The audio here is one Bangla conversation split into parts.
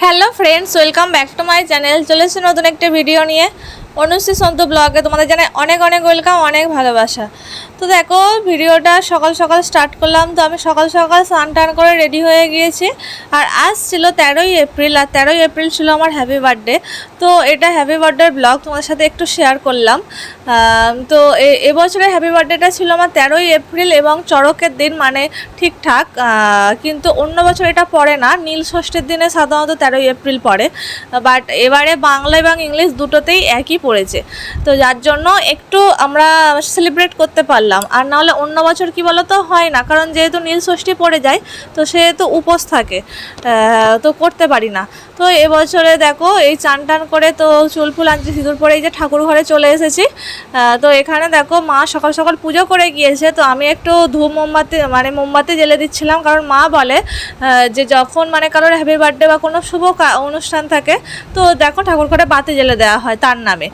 Hello friends, welcome back to my channel. চলে এসেছি নতুন একটা ভিডিও নিয়ে। অনুশ্রী সন্তু ব্লগে তোমাদের জানাই অনেক অনেক ওয়েলকাম, অনেক ভালোবাসা। তো দেখো, ভিডিওটা সকাল সকাল স্টার্ট করলাম। তো আমি সকাল সকাল স্নান টান করে রেডি হয়ে গিয়েছি। আর আজ ছিল 13ই এপ্রিল, আর 13ই এপ্রিল ছিল আমার হ্যাপি বার্থডে। তো এটা হ্যাপি বার্থডের ব্লগ তোমাদের সাথে একটু শেয়ার করলাম। তো এবছরের হ্যাপি বার্থডেটা ছিল আমার 13ই এপ্রিল এবং চড়কের দিন, মানে ঠিকঠাক। কিন্তু অন্য বছর এটা পড়ে না, নীল ষষ্ঠীর দিনে সাধারণত 13ই এপ্রিল পড়ে, বাট এবারে বাংলা এবং ইংলিশ দুটোতেই একই পড়েছে। তো যার জন্য একটু আমরা সেলিব্রেট করতে পারলাম। আর নাহলে অন্য বছর কি বলো তো হয় না, কারণ যেহেতু নীল ষষ্ঠী পড়ে যায় তো সেহেতু উপোস থাকে, তো করতে পারি না। তো এবছরে দেখো এই চান টান করে তো চুল ফুল আনছি, সিঁদুর পরে এই যে ঠাকুর ঘরে চলে এসেছি। তো এখানে দেখো মা সকাল সকাল পুজো করে গিয়েছে। তো আমি একটু ধূপ মোমবাতি জ্বেলে দিচ্ছিলাম, কারণ মা বলে যে যখন কারোর হ্যাপি বার্থডে বা কোনো শুভ অনুষ্ঠান থাকে তো দেখো ঠাকুর ঘরে বাতি জ্বেলে দেওয়া হয় তার নামে।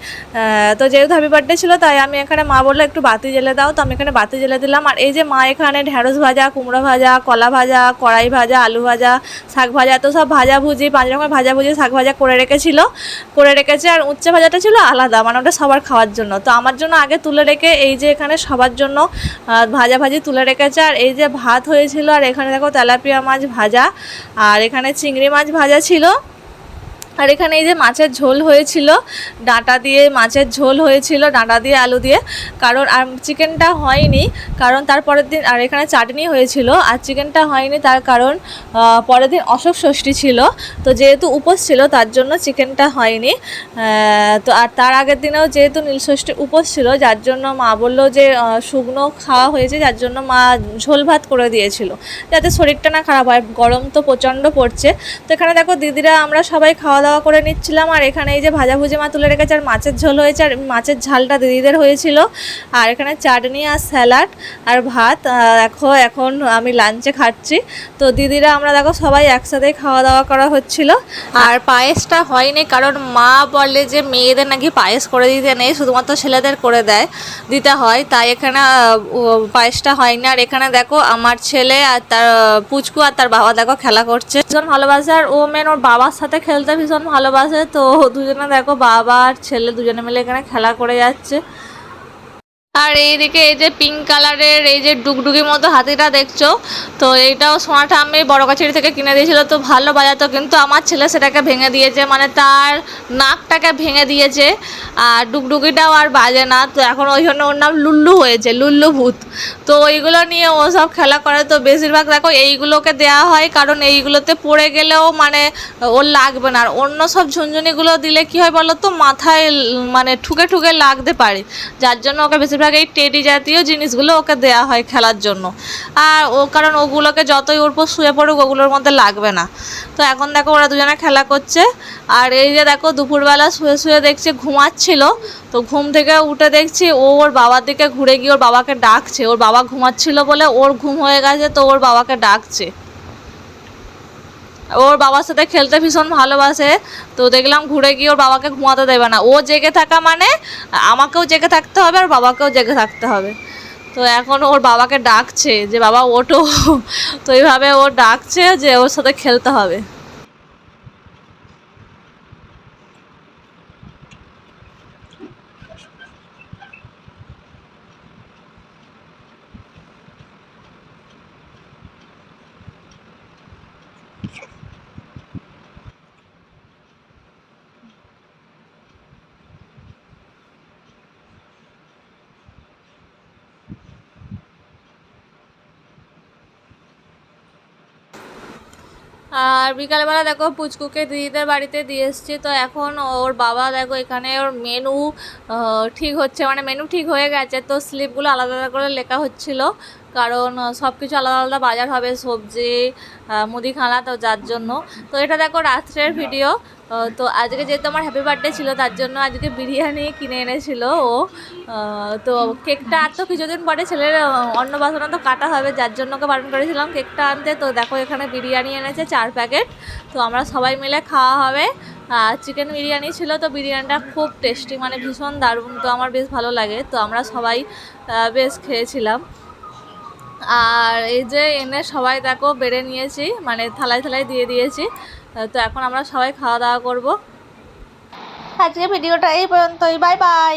তো যেহেতু হ্যাপি বার্থডে ছিল তাই আমি এখানে, মা বললো একটু বাতি জ্বেলে দাও, তো আমি এখানে বাতি জ্বেলে দিলাম। আর এই যে মা এখানে ঢ্যাঁড়স ভাজা, কুমড়ো ভাজা, কলা ভাজা, কড়াই ভাজা, আলু ভাজা, শাক ভাজা, তো সব ভাজাভুজি 5 রকমের ভাজাভুজি শাক ভাজা করে রেখেছে। আর উচ্ছে ভাজাটা ছিল আলাদা, ওটা সবার খাওয়ার জন্য। তো আমার জন্য আগে তুলে রেখে এই যে এখানে সবার জন্য ভাজাভাজি তুলে রেখেছে। আর এই যে ভাত হয়েছিল, আর এখানে দেখো তেলাপিয়া মাছ ভাজা, আর এখানে চিংড়ি মাছ ভাজা ছিল। আর এখানে এই যে মাছের ঝোল হয়েছিল, ডাঁটা দিয়ে মাছের ঝোল হয়েছিল, ডাঁটা দিয়ে আলু দিয়ে। কারণ আর চিকেনটা হয়নি, কারণ তারপরের দিন, আর এখানে চাটনি হয়েছিল। আর চিকেনটা হয়নি তার কারণ পরের দিন অশোক ষষ্ঠী ছিল, তো যেহেতু উপোস ছিল তার জন্য চিকেনটা হয়নি। তো আর তার আগের দিনেও যেহেতু নীলষষ্ঠী উপোস ছিল, যার জন্য মা বললো যে শুকনো খাওয়া হয়েছে, যার জন্য মা ঝোল ভাত করে দিয়েছিল যাতে শরীরটা না খারাপ হয়। গরম তো প্রচণ্ড পড়ছে। তো এখানে দেখো দিদিরা আমরা সবাই খাওয়া দাওয়া করে নিচ্ছিলাম। আর এখানে এই যে ভাজাভুজি মা তুলে রেখেছে, আর মাছের ঝোল হয়েছে, আর মাছের ঝালটা দিদিদের হয়েছিল। আর এখানে চাটনি আর স্যালাড আর ভাত। দেখো এখন আমি লাঞ্চে খাচ্ছি। তো দিদিরা আমরা দেখো সবাই একসাথে খাওয়া দাওয়া করা হচ্ছিল। আর পায়েসটা হয়নি, কারণ মা বলে যে মেয়েদের নাকি পায়েস করে দিতে নেই, শুধুমাত্র ছেলেদের করে দিতে হয়, তাই এখানে পায়েসটা হয়নি। আর এখানে দেখো আমার ছেলে আর তার পুচকু আর তার বাবা দেখো খেলা করছে, ভীষণ ভালোবাসে। আর ও ওর বাবার সাথে খেলতে ভীষণ ভালোবাসে। তো দুজনে দেখো বাবা আর ছেলে দুজনে মিলে এখানে খেলা করে যাচ্ছে। আর এইদিকে এই যে পিঙ্ক কালারের এই যে ডুগডুগির মতো হাতিটা দেখছো, তো এইটাও সোনাটা আমি বড় কাছারি থেকে কিনে দিয়েছিল। তো ভালো বাজাতো, কিন্তু আমার ছেলে সেটাকে ভেঙে দিয়েছে, তার নাকটাকে ভেঙে দিয়েছে। আর ডুগডুগিটাও আর বাজে না। তো এখন ওই জন্য ওর নাম লুল্লু হয়েছে, লুল্লু ভূত। তো ওইগুলো নিয়ে ও সব খেলা করে। তো বেশিরভাগ দেখো এইগুলোকে দেওয়া হয়, কারণ এইগুলোতে পড়ে গেলেও ওর লাগবে না। আর অন্য সব ঝুনঝুনিগুলো দিলে কি হয় বলো তো, মাথায় ঠুকে ঠুকে লাগতে পারে, যার জন্য ওকে বেশিরভাগ এই টেডি জাতীয় জিনিসগুলো ওকে দেওয়া হয় খেলার জন্য। আর কারণ ওগুলোকে যতই ওর উপর শুয়ে পড়ুক ওগুলোর মধ্যে লাগবে না। তো এখন দেখো ওরা দুজনে খেলা করছে। আর এই যে দেখো দুপুরবেলা শুয়ে শুয়ে দেখছি ঘুমাচ্ছিল, তো ঘুম থেকে উঠে দেখছি ওর বাবার দিকে ঘুরে গিয়ে ওর বাবাকে ডাকছে। ওর বাবা ঘুমাচ্ছিল বলে ওর ঘুম হয়ে গেছে, তো ওর বাবাকে ডাকছে। ওর বাবার সাথে খেলতে ভীষণ ভালোবাসে। তো দেখলাম ঘুরে গিয়ে ওর বাবাকে ঘুমাতে দেবে না। ও জেগে থাকা আমাকেও জেগে থাকতে হবে, আর বাবাকেও জেগে থাকতে হবে। তো এখন ওর বাবাকে ডাকছে যে বাবা ওঠো। তো এইভাবে ও ডাকছে যে ওর সাথে খেলতে হবে। আর বিকালবেলা দেখো পুচকুকে দিদিদের বাড়িতে দিয়ে এসছি। তো এখন ওর বাবা দেখো এখানে ওর মেনু ঠিক হচ্ছে, মেনু ঠিক হয়ে গেছে। তো স্লিপগুলো আলাদা আলাদা করে লেখা হচ্ছিল, কারণ সব কিছু আলাদা আলাদা বাজার হবে, সবজি মুদিখানা, তো যার জন্য। তো এটা দেখো রাত্রের ভিডিও। তো আজকে যেহেতু আমার হ্যাপি বার্থডে ছিল তার জন্য আজকে বিরিয়ানি কিনে এনেছিল ও। তো কেকটা আর তো কিছুদিন পরে ছেলের অন্নপ্রাশন তো কাটা হবে, যার জন্য ওকে বারণ করেছিলাম কেকটা আনতে। তো দেখো এখানে বিরিয়ানি এনেছে 4 প্যাকেট। তো আমরা সবাই মিলে খাওয়া হবে। চিকেন বিরিয়ানি ছিল, তো বিরিয়ানিটা খুব টেস্টি, ভীষণ দারুণ। তো আমার বেশ ভালো লাগে, তো আমরা সবাই বেশ খেয়েছিলাম। আর এই যে এনে সবাই দেখো বেড়ে নিয়েছি, থালায় থালায় দিয়ে দিয়েছি। তো এখন আমরা সবাই খাওয়া দাওয়া করব। আজকে ভিডিওটা এই পর্যন্তই, বাই বাই।